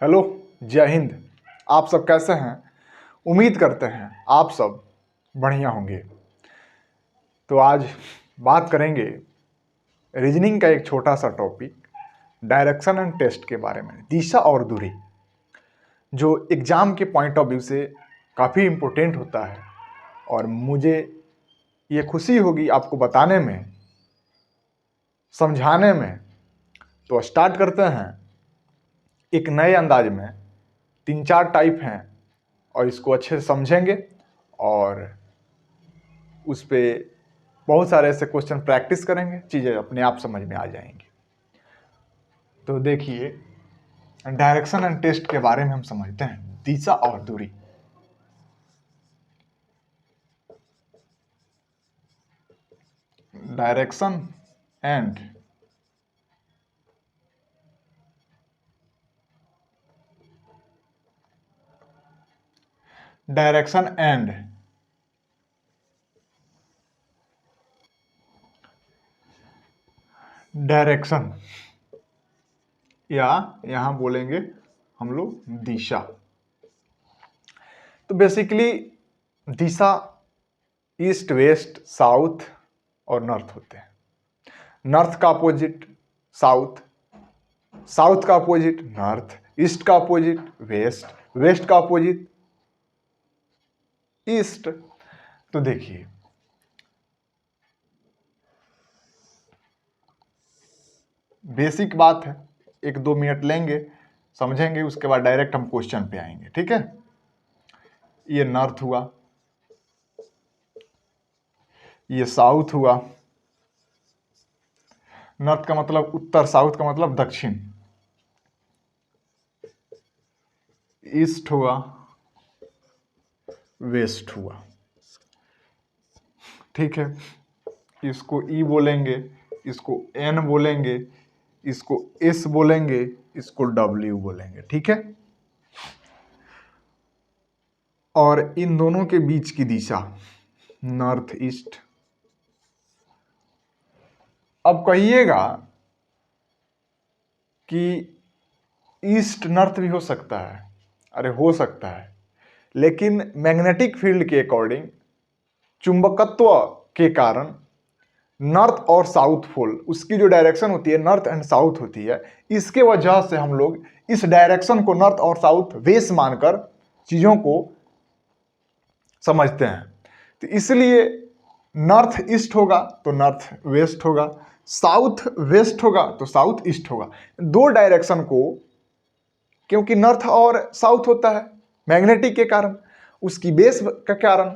Hello, जय हिंद। आप सब कैसे हैं? उम्मीद करते हैं आप सब बढ़िया होंगे। तो आज बात करेंगे रीजनिंग का एक छोटा सा टॉपिक, डायरेक्शन एंड टेस्ट के बारे में, दिशा और दूरी, जो एग्ज़ाम के पॉइंट ऑफ व्यू से काफ़ी इम्पोर्टेंट होता है। और मुझे ये खुशी होगी आपको बताने में, समझाने में। तो स्टार्ट करते हैं एक नए अंदाज में। 3-4 टाइप हैं और इसको अच्छे से समझेंगे और उस पर बहुत सारे ऐसे क्वेश्चन प्रैक्टिस करेंगे, चीज़ें अपने आप समझ में आ जाएंगी। तो देखिए, डायरेक्शन एंड टेस्ट के बारे में हम समझते हैं, दिशा और दूरी। Direction and direction and direction, या यहां बोलेंगे हम लोग दिशा। तो बेसिकली दिशा ईस्ट, वेस्ट, साउथ और नॉर्थ होते हैं। नॉर्थ का अपोजिट साउथ, साउथ का अपोजिट नॉर्थ, ईस्ट का अपोजिट वेस्ट, वेस्ट का अपोजिट ईस्ट। तो देखिए, बेसिक बात है, 1-2 मिनट लेंगे, समझेंगे, उसके बाद डायरेक्ट हम क्वेश्चन पे आएंगे। ठीक है, ये नॉर्थ हुआ, ये साउथ हुआ। नॉर्थ का मतलब उत्तर, साउथ का मतलब दक्षिण। ईस्ट हुआ, वेस्ट हुआ। ठीक है, इसको ई बोलेंगे, इसको एन बोलेंगे, इसको एस बोलेंगे, इसको डब्ल्यू बोलेंगे। ठीक है, और इन दोनों के बीच की दिशा नॉर्थ ईस्ट। अब कहिएगा कि ईस्ट नॉर्थ भी हो सकता है। अरे हो सकता है, लेकिन मैग्नेटिक फील्ड के अकॉर्डिंग, चुंबकत्व के कारण नॉर्थ और साउथ पोल, उसकी जो डायरेक्शन होती है नॉर्थ एंड साउथ होती है, इसके वजह से हम लोग इस डायरेक्शन को नॉर्थ और साउथ वेस्ट मानकर चीज़ों को समझते हैं। तो इसलिए नॉर्थ ईस्ट होगा तो नॉर्थ वेस्ट होगा, साउथ वेस्ट होगा तो साउथ ईस्ट होगा। दो डायरेक्शन को, क्योंकि नॉर्थ और साउथ होता है मैग्नेटिक के कारण, उसकी बेस के कारण,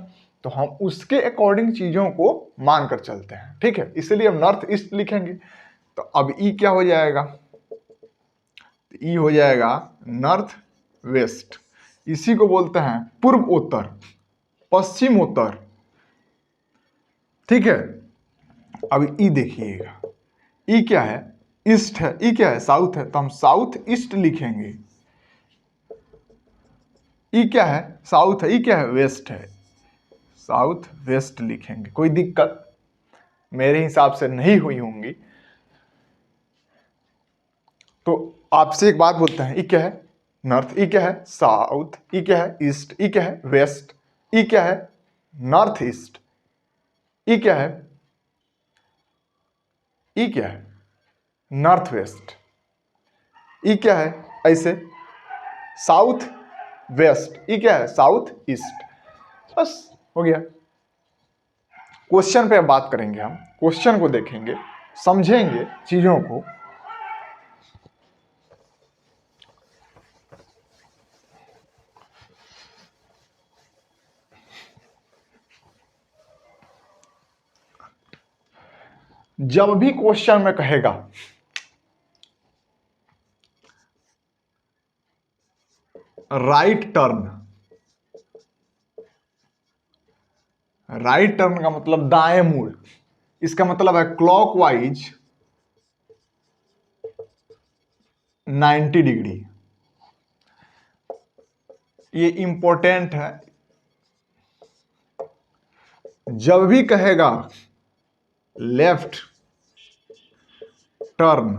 तो हम उसके अकॉर्डिंग चीज़ों को मानकर चलते हैं। ठीक है, इसलिए हम नॉर्थ ईस्ट लिखेंगे। तो अब ई क्या हो जाएगा? ई हो जाएगा नॉर्थ वेस्ट। इसी को बोलते हैं पूर्व उत्तर, पश्चिम उत्तर। ठीक है, अब ई देखिएगा, ई क्या है? ईस्ट है। ई क्या है? साउथ है, तो हम साउथ ईस्ट लिखेंगे। ई क्या है? साउथ है। ई क्या है? वेस्ट है, साउथ वेस्ट लिखेंगे। कोई दिक्कत मेरे हिसाब से नहीं हुई होंगी। तो आपसे एक बात बोलते हैं, ई क्या है? नॉर्थ। ई क्या है? साउथ। ई क्या है? ईस्ट। ई क्या है? वेस्ट। ई क्या है? North east. ई क्या है? ई क्या है? North west. ई क्या है? ऐसे साउथ वेस्ट। ई क्या है? South east. बस हो गया। क्वेश्चन पे अब बात करेंगे, हम क्वेश्चन को देखेंगे, समझेंगे चीजों को। जब भी क्वेश्चन में कहेगा राइट टर्न, राइट टर्न का मतलब दाएं मुड़, इसका मतलब है क्लॉकवाइज 90 डिग्री। ये इंपॉर्टेंट है। जब भी कहेगा लेफ्ट टर्न,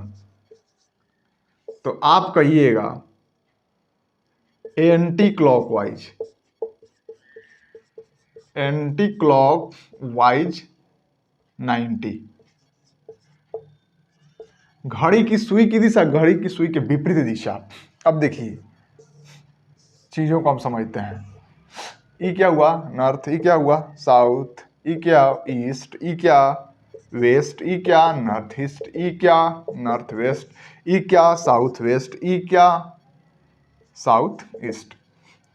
तो आप कहिएगा एंटी क्लॉकवाइज, एंटी क्लॉकवाइज 90। घड़ी की सुई की दिशा घड़ी की सुई के विपरीत दिशा। अब देखिए चीजों को हम समझते हैं। ई क्या हुआ नॉर्थ, ई क्या हुआ साउथ, ई क्या ईस्ट, ई क्या वेस्ट, ई क्या नॉर्थ ईस्ट, ई क्या नॉर्थ वेस्ट, ई क्या साउथ वेस्ट, ई क्या साउथ ईस्ट।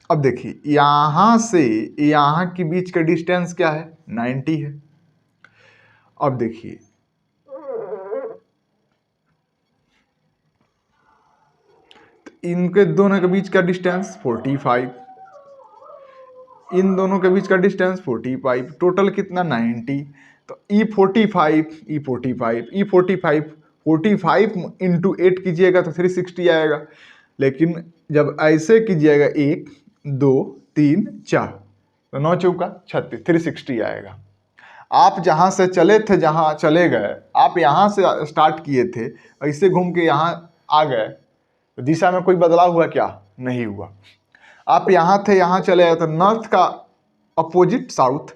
अब देखिए यहां से यहां के बीच का डिस्टेंस क्या है 90 है। अब देखिए इनके दोनों के बीच का डिस्टेंस 45, इन दोनों के बीच का डिस्टेंस 45, टोटल कितना 90। तो E45 E45 45 इंटू 8 कीजिएगा तो 360 आएगा। लेकिन जब ऐसे कीजिएगा 1 2 3 4 तो 9 चौका 36 360 आएगा। आप जहां से चले थे जहां चले गए, आप यहां से स्टार्ट किए थे, ऐसे घूम के यहां आ गए, तो दिशा में कोई बदलाव हुआ क्या? नहीं हुआ। आप यहां थे यहां चले आए तो नॉर्थ का अपोजिट साउथ।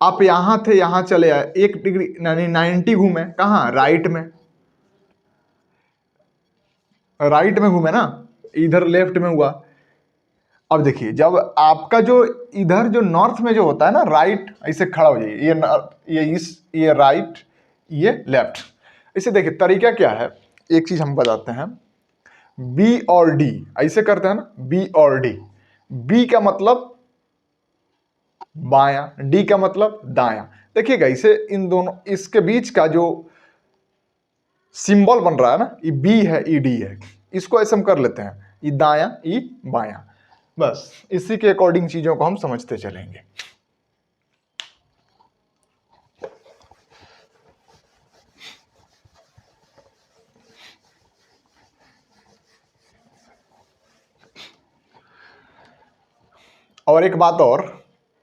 आप यहां थे यहां चले आए 1 डिग्री यानी 90 घूमे, कहाँ? राइट में, राइट में घूमे ना, इधर लेफ्ट में हुआ। अब देखिए जब आपका जो इधर जो नॉर्थ में जो होता है ना, राइट ऐसे खड़ा हो जाइए, ये राइट, ये लेफ्ट। इसे देखिए तरीका क्या है, एक चीज हम बताते हैं। बी और डी ऐसे करते हैं ना, बी और डी। बी का मतलब बायां, डी का मतलब दायां। देखिएगा इसे इन दोनों इसके बीच का जो सिंबल बन रहा है ना, ये बी है ये डी है, इसको ऐसे हम कर लेते हैं, ये दायां ये बायां। बस इसी के अकॉर्डिंग चीजों को हम समझते चलेंगे। और एक बात और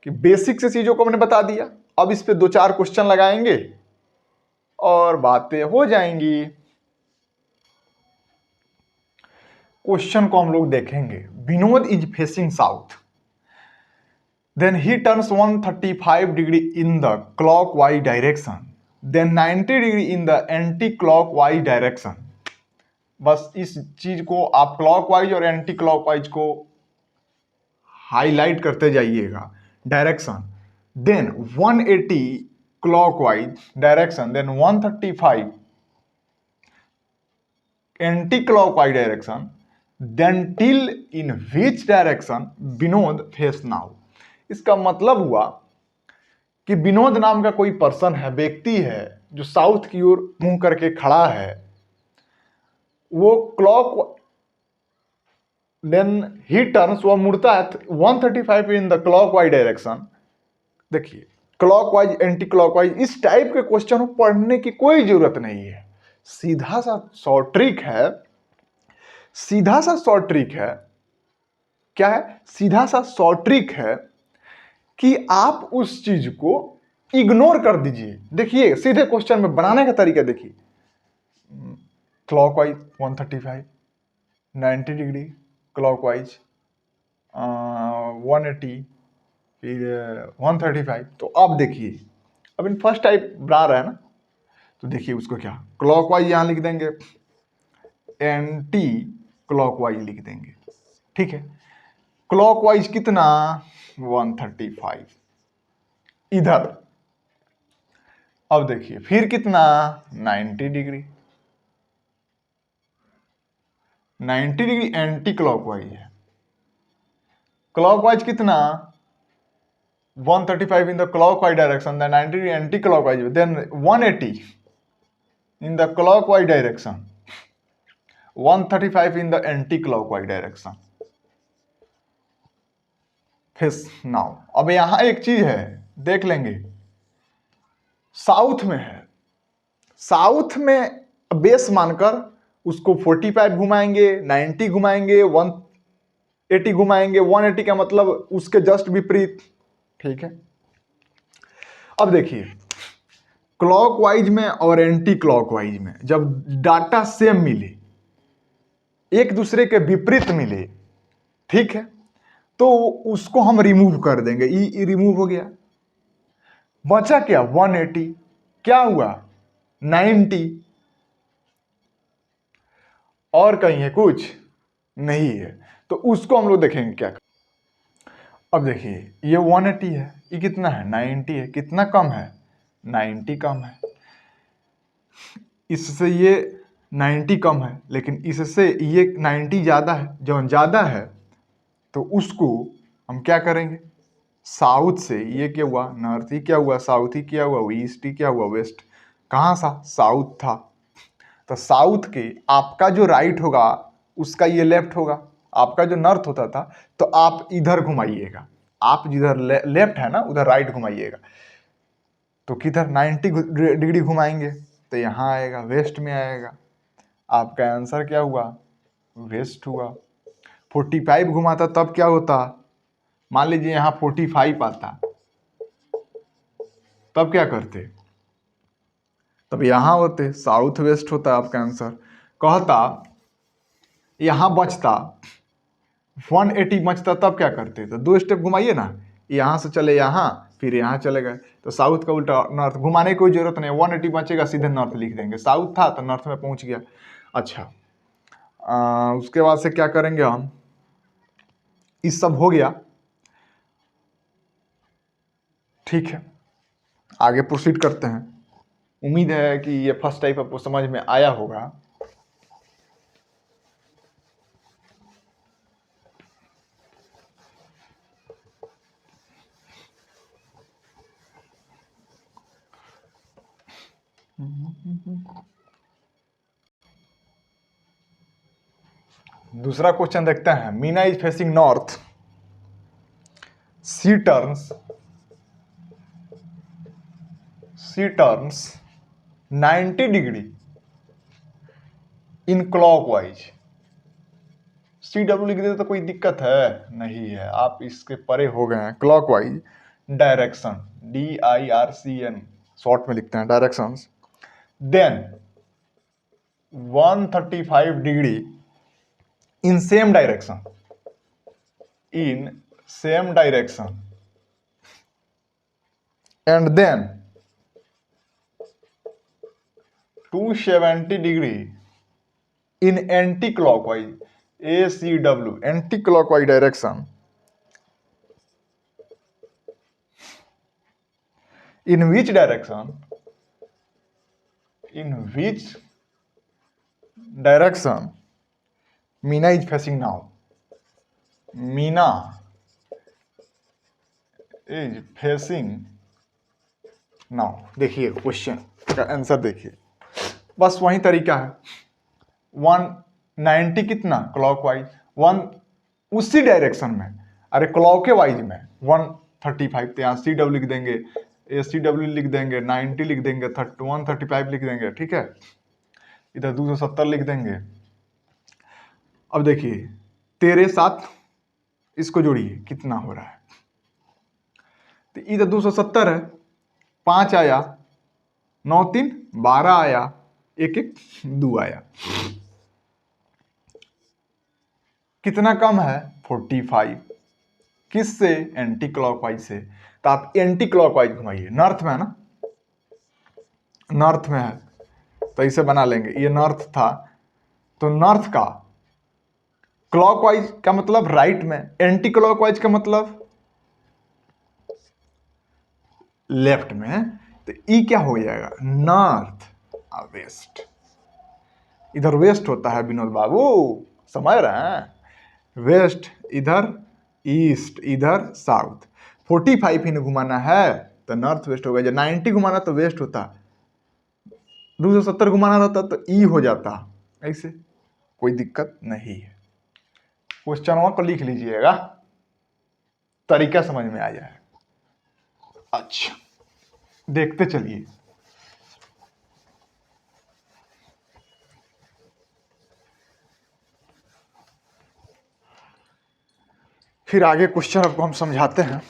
कि बेसिक से चीजों को मैंने बता दिया, अब इस पे 2-4 क्वेश्चन लगाएंगे और बातें हो जाएंगी। क्वेश्चन को हम लोग देखेंगे। Vinod is facing south, then he turns 135 degree in the clockwise direction, then 90 degree in the anti clockwise direction. बस इस चीज को आप क्लॉकवाइज और एंटी क्लॉकवाइज को हाईलाइट करते जाइएगा। Direction, then 180 clockwise direction, then 135 anti clockwise direction, then till in which direction Vinod face now. इसका मतलब हुआ कि विनोद नाम का कोई पर्सन है, व्यक्ति है, जो साउथ की ओर मुंह करके खड़ा है। वो क्लॉक देन ही टर्न्स, वह मुड़ता है 135 इन द क्लॉकवाइज डायरेक्शन। देखिए क्लॉकवाइज एंटी क्लॉकवाइज इस टाइप के क्वेश्चन को पढ़ने की कोई जरूरत नहीं है। सीधा सा शॉर्ट ट्रिक है, सीधा सा शॉर्ट ट्रिक है। क्या है? सीधा सा शॉर्ट ट्रिक है कि आप उस चीज को इग्नोर कर दीजिए। देखिए सीधे क्वेश्चन में बनाने का तरीका देखिए। क्लॉकवाइज 135, 90 डिग्री क्लॉकवाइज 180, फिर 135। तो अब देखिए अब इन फर्स्ट टाइप बना रहा है ना, तो देखिए उसको क्या क्लॉकवाइज यहां लिख देंगे, एंटी क्लॉकवाइज लिख देंगे। ठीक है, क्लॉकवाइज कितना 135 इधर। अब देखिए फिर कितना 90 डिग्री, 90 डिग्री एंटी क्लॉकवाइज है। क्लॉकवाइज कितना 135 in the clockwise direction, then 90 degree anti clockwise, then 180 in the clockwise direction, 135 in the anti clockwise direction. Face now. अब यहां एक चीज है देख लेंगे, साउथ में है, साउथ में बेस मानकर उसको 45 घुमाएंगे, 90 घुमाएंगे, 180 घुमाएंगे। 180 का मतलब उसके जस्ट विपरीत। ठीक है, अब देखिए क्लॉकवाइज में और एंटी क्लॉकवाइज में जब डाटा सेम मिले, एक दूसरे के विपरीत मिले, ठीक है, तो उसको हम रिमूव कर देंगे, ई रिमूव हो गया, बचा क्या 180, क्या हुआ 90, और कहीं है कुछ नहीं है, तो उसको हम लोग देखेंगे क्या। अब देखिए ये 180 है, ये कितना है 90 है, कितना कम है 90 कम है, इससे ये 90 कम है, लेकिन इससे ये 90 ज़्यादा है, जो ज़्यादा है तो उसको हम क्या करेंगे, साउथ से ये क्या हुआ नॉर्थ, ही क्या हुआ साउथ, ही क्या हुआ ईस्ट, ही क्या हुआ वेस्ट, कहाँ सा साउथ था, तो साउथ के आपका जो राइट होगा उसका ये लेफ्ट होगा, आपका जो नॉर्थ होता था तो आप इधर घुमाइएगा, आप जिधर लेफ्ट है ना उधर राइट घुमाइएगा, तो किधर 90 डिग्री घुमाएंगे तो यहाँ आएगा वेस्ट में आएगा, आपका आंसर क्या हुआ वेस्ट हुआ। 45 घुमाता तब क्या होता, मान लीजिए यहाँ 45 आता, तब क्या करते, तब यहाँ होते साउथ वेस्ट होता आपका आंसर। कहता यहाँ बचता 180 बचता तब क्या करते, तो 2 स्टेप घुमाइए ना, यहाँ से चले यहाँ फिर यहाँ चले गए, तो साउथ का उल्टा नॉर्थ, घुमाने की कोई जरूरत नहीं, 180 बचेगा सीधे नॉर्थ लिख देंगे, साउथ था तो नॉर्थ में पहुंच गया। अच्छा उसके बाद से क्या करेंगे हम, इस सब हो गया, ठीक है आगे प्रोसीड करते हैं। उम्मीद है कि ये फर्स्ट टाइप आपको समझ में आया होगा। दूसरा क्वेश्चन देखते हैं, Meena is facing north, she turns 90 degree in clockwise, C W लिख देते तो कोई दिक्कत है नहीं है, आप इसके परे हो गए हैं, क्लॉकवाइज डायरेक्शन DIRCN शॉर्ट में लिखते हैं directions, then 135 degree in same direction, and then 270 degree in anti-clockwise ACW anti-clockwise direction, in which direction Meena is facing now, Meena is facing now। देखिए क्वेश्चन का आंसर देखिए, बस वही तरीका है, 190 कितना क्लॉकवाइज, 1 उसी डायरेक्शन में, अरे क्लॉक वाइज में 135, तो यहाँ CW लिख देंगे, ACW लिख देंगे, 90 लिख देंगे, 135 लिख देंगे, ठीक है, इधर 270 लिख देंगे। अब देखिए तेरे साथ इसको जोड़िए कितना हो रहा है, तो इधर 270 है, 5 आया, 9 3 12 आया, 1 1 2 आया, कितना कम है 45, किससे एंटी क्लॉकवाइज से, तो आप एंटी क्लॉकवाइज घुमाइए, नॉर्थ में है ना, नॉर्थ में है तो इसे बना लेंगे, ये नॉर्थ था तो नॉर्थ का क्लॉकवाइज का मतलब राइट में, एंटी क्लॉकवाइज का मतलब लेफ्ट में, तो ई क्या हो जाएगा नॉर्थ वेस्ट, इधर वेस्ट होता है विनोद बाबू, समझ रहे हैं, वेस्ट इधर ईस्ट इधर साउथ, 45 ही घुमाना है तो नॉर्थ वेस्ट होगा, जब 90 घुमाना तो वेस्ट होता, 270 घुमाना रहता तो ई हो जाता, ऐसे कोई दिक्कत नहीं है। क्वेश्चनों को लिख लीजिएगा, तरीका समझ में आ जाए। अच्छा देखते चलिए, फिर आगे क्वेश्चन आपको हम समझाते हैं।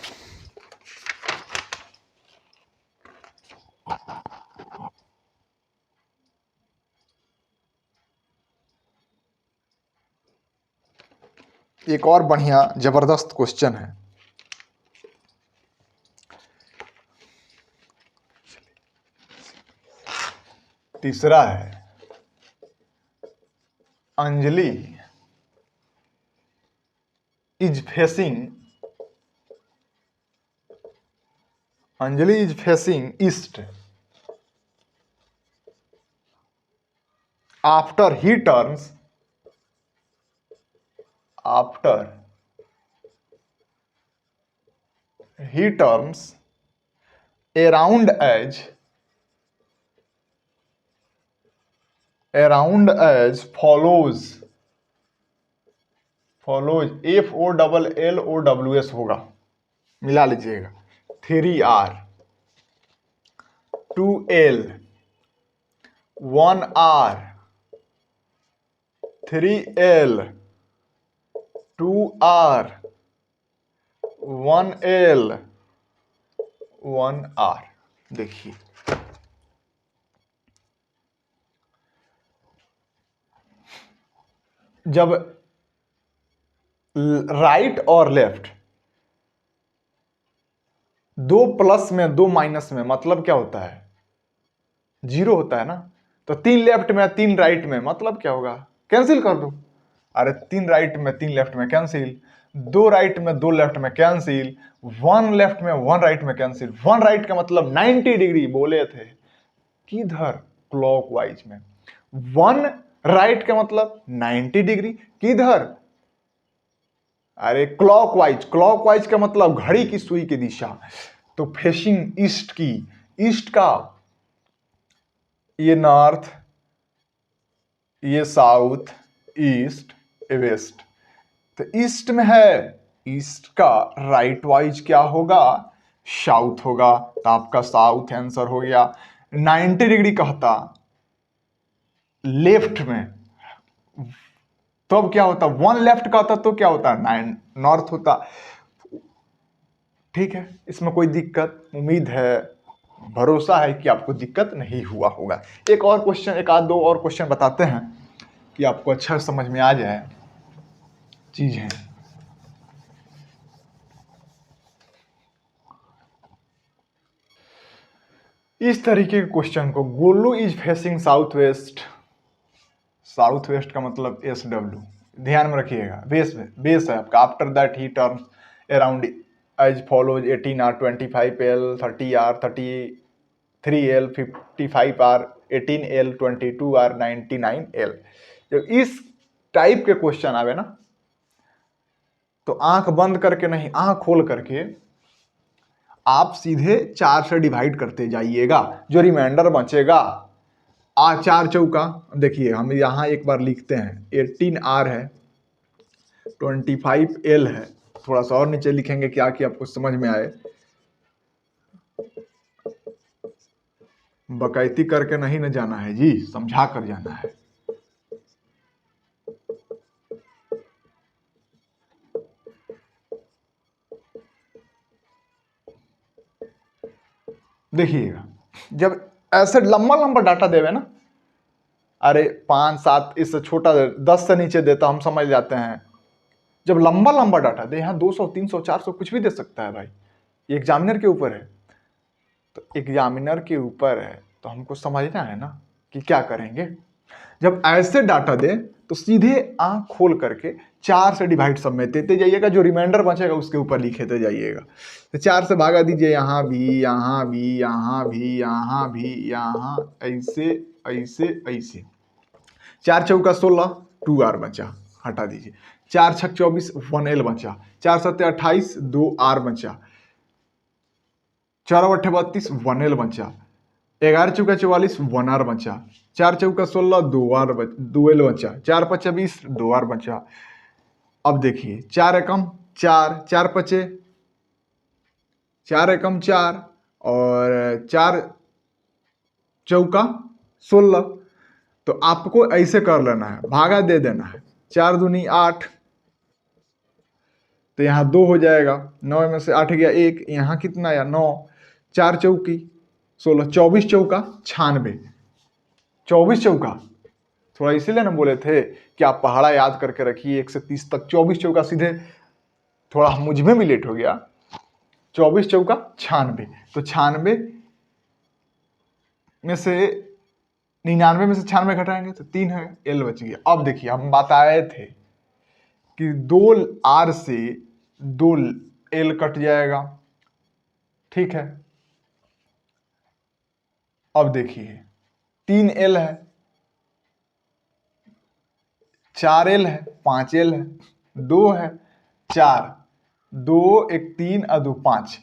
एक और बढ़िया जबरदस्त क्वेश्चन है। तीसरा है, Anjali is facing east after he turns around as follows FOLLOWS होगा, मिला लीजिएगा। 3R 2L 1R 3L 2R 1L 1R। देखिए जब राइट और लेफ्ट दो प्लस में दो माइनस में मतलब क्या होता है, जीरो होता है ना। तो 3 लेफ्ट में 3 राइट में मतलब क्या होगा, कैंसिल कर दो। अरे 3 राइट में 3 लेफ्ट में कैंसिल, 2 राइट में 2 लेफ्ट में कैंसिल, 1 लेफ्ट में 1 राइट में कैंसिल। 1 राइट का मतलब 90 डिग्री बोले थे, किधर, क्लॉकवाइज में। 1 राइट का मतलब 90 डिग्री किधर, अरे क्लॉकवाइज। क्लॉकवाइज का मतलब घड़ी की सुई की दिशा। तो फेसिंग ईस्ट की, ईस्ट का ये नॉर्थ, ये साउथ, ईस्ट, वेस्ट। तो ईस्ट में है, ईस्ट का राइट वाइज क्या होगा, साउथ होगा। तो आपका साउथ आंसर हो गया। 90 डिग्री कहता लेफ्ट में, तो अब क्या होता, 1 लेफ्ट का होता तो क्या होता, 9 नॉर्थ होता। ठीक है, इसमें कोई दिक्कत, उम्मीद है, भरोसा है कि आपको दिक्कत नहीं हुआ होगा। एक और क्वेश्चन, एक आध दो और क्वेश्चन बताते हैं कि आपको अच्छा समझ में आ जाए चीजें। इस तरीके के क्वेश्चन को, Golu is facing south west, south west का मतलब SW, ध्यान में रखिएगा। बेस है आपका। After that he turns around as follows 18R 25L 30R 33L 55R 18L 22R 99L। जब इस टाइप के क्वेश्चन आवे ना, तो आंख बंद करके नहीं, आंख खोल करके आप सीधे 4 से डिवाइड करते जाइएगा, जो रिमाइंडर बचेगा। 4 चौका, देखिए हम यहाँ एक बार लिखते हैं, 18R है, 25L है, थोड़ा सा और नीचे लिखेंगे क्या कि आपको समझ में आए। बकैती करके नहीं न जाना है जी, समझा कर जाना है। देखिएगा, जब ऐसे लंबा लंबा डाटा देवे ना, अरे 5 7 इससे छोटा 10 से नीचे देता हम समझ जाते हैं। जब लंबा लंबा डाटा दे, यहाँ 200 300 400 कुछ भी दे सकता है भाई, ये एग्जामिनर के ऊपर है। तो एग्जामिनर के ऊपर है, तो हमको समझना है ना कि क्या करेंगे। जब ऐसे डाटा दे तो सीधे आंख खोल करके 4 से डिवाइड सब में देते जाइएगा, जो रिमाइंडर बचेगा उसके ऊपर लिखते जाइएगा। तो 4 से भागा दीजिए, यहाँ भी, यहाँ भी, यहाँ भी, यहाँ भी, यहाँ, ऐसे ऐसे ऐसे। 4 चौका 16, 2R बचा, हटा दीजिए। 4 छक 24, 1L बचा। 4 सत्ते 28, 2R बचा। 4 अट्ठे 32, 1L बचा। 11 चौका 44, 1R बचा। 4 चौका 16, 2L बचा। 4 पचा 20, 2R बचा। अब देखिए 4 एकम 4, 4 पचे 4 एकम 4 और 4 चौका 16। तो आपको ऐसे कर लेना है, भागा दे देना है। 4 दूनी 8, तो यहाँ 2 हो जाएगा। 9 में से 8 गया 1, यहाँ कितना आया 9। 4 चौकी 16, 24 चौका 96, 24 चौका थोड़ा इसीलिए ना बोले थे कि आप पहाड़ा याद करके रखिए 1 से 30 तक। 24 चौका सीधे, थोड़ा मुझ में भी लेट हो गया, 24 चौका 96, तो 96 में से 99 में से 96 घटाएंगे तो 3 है, एल बच गया। अब देखिए हम बताए थे कि 2 R से 2L कट जाएगा, ठीक है। अब देखिए 3L है, 4L है, 5L है, 2 है, 4, 2 1 3 और 2 5,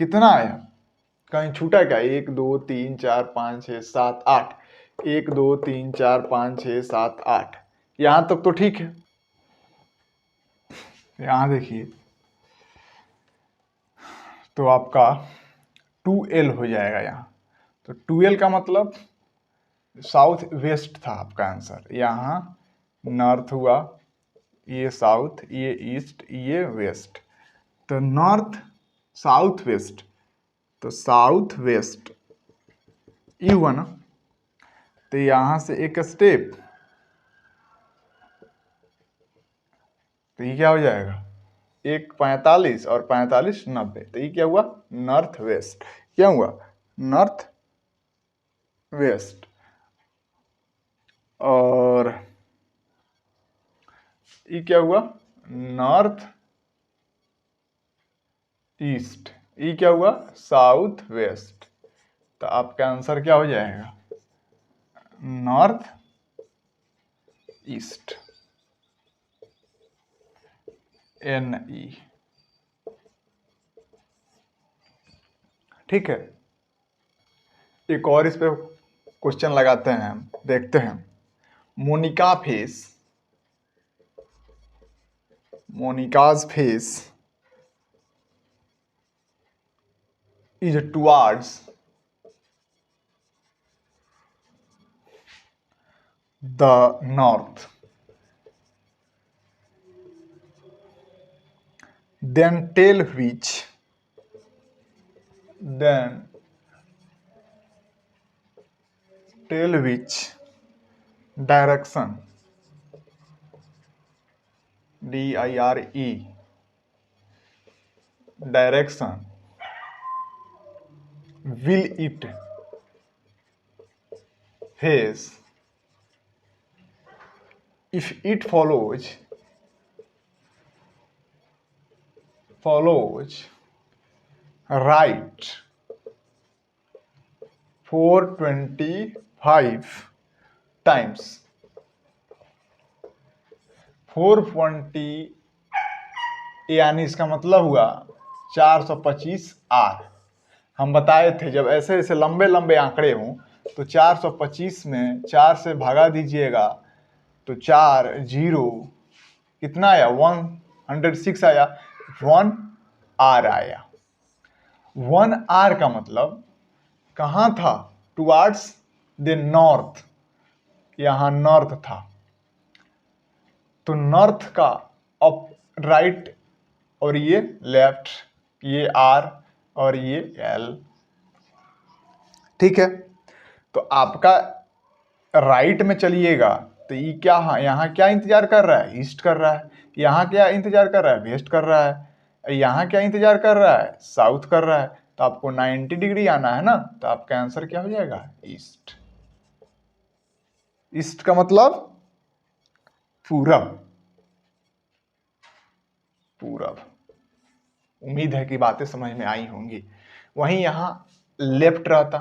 कितना आया? कहीं छूटा क्या? 1 2 3 4 5 6 7 8, 1 2 3 4 5 6 7 8, यहां तक तो ठीक है। यहां देखिए तो आपका 2L हो जाएगा यहाँ। तो 2L का मतलब साउथ वेस्ट था आपका आंसर। यहाँ नॉर्थ हुआ, ये साउथ, ये ईस्ट, ये वेस्ट, तो नॉर्थ साउथ वेस्ट, तो साउथ वेस्ट ये हुआ ना। तो यहाँ से एक स्टेप, तो ये क्या हो जाएगा? 1 45 और 45 90, तो ये क्या हुआ? North west. क्या हुआ? North west. और ये क्या हुआ? North east. ये क्या हुआ? South west. तो आपका आंसर क्या हो जाएगा? नॉर्थ ईस्ट, NE, ठीक है। एक और इस पे क्वेश्चन लगाते हैं, हम देखते हैं। Monika's face is towards the north, then tell which direction, DIRE, direction will it face if it follows right 425 times। 420 यानी इसका मतलब हुआ 425 R। हम बताए थे जब ऐसे ऐसे लंबे लंबे आंकड़े हों तो 425 में 4 से भागा दीजिएगा तो 4 0 कितना आया? 106 आया, 1 R आया। 1 R का मतलब कहाँ था? टुवार्ड्स द नॉर्थ, यहाँ नॉर्थ था। तो नॉर्थ का अप राइट और ये लेफ्ट, ये R और ये L, ठीक है। तो आपका राइट में चलिएगा तो ये क्या, हाँ यहाँ क्या इंतजार कर रहा है? ईस्ट कर रहा है। यहाँ क्या इंतजार कर रहा है? वेस्ट कर रहा है। यहाँ क्या इंतजार कर रहा है? साउथ कर रहा है। तो आपको 90 डिग्री आना है ना, तो आपका आंसर क्या हो जाएगा? ईस्ट। ईस्ट का मतलब पूरब। पूरब। उम्मीद है कि बातें समझ में आई होंगी। वहीं यहाँ लेफ्ट रहता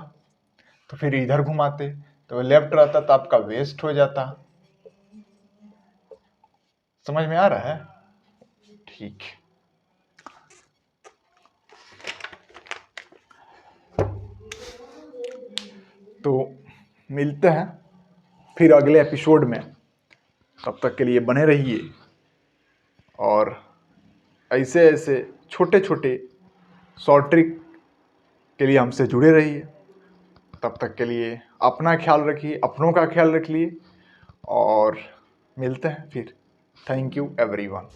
तो फिर इधर घुमाते, तो लेफ्ट रहता तो आपका वेस्ट हो जाता। समझ में आ रहा है? ठीक। तो मिलते हैं फिर अगले एपिसोड में। तब तक के लिए बने रहिए और ऐसे ऐसे छोटे छोटे शॉर्ट ट्रिक के लिए हमसे जुड़े रहिए। तब तक के लिए अपना ख्याल रखिए, अपनों का ख्याल रखिए और मिलते हैं फिर। Thank you everyone.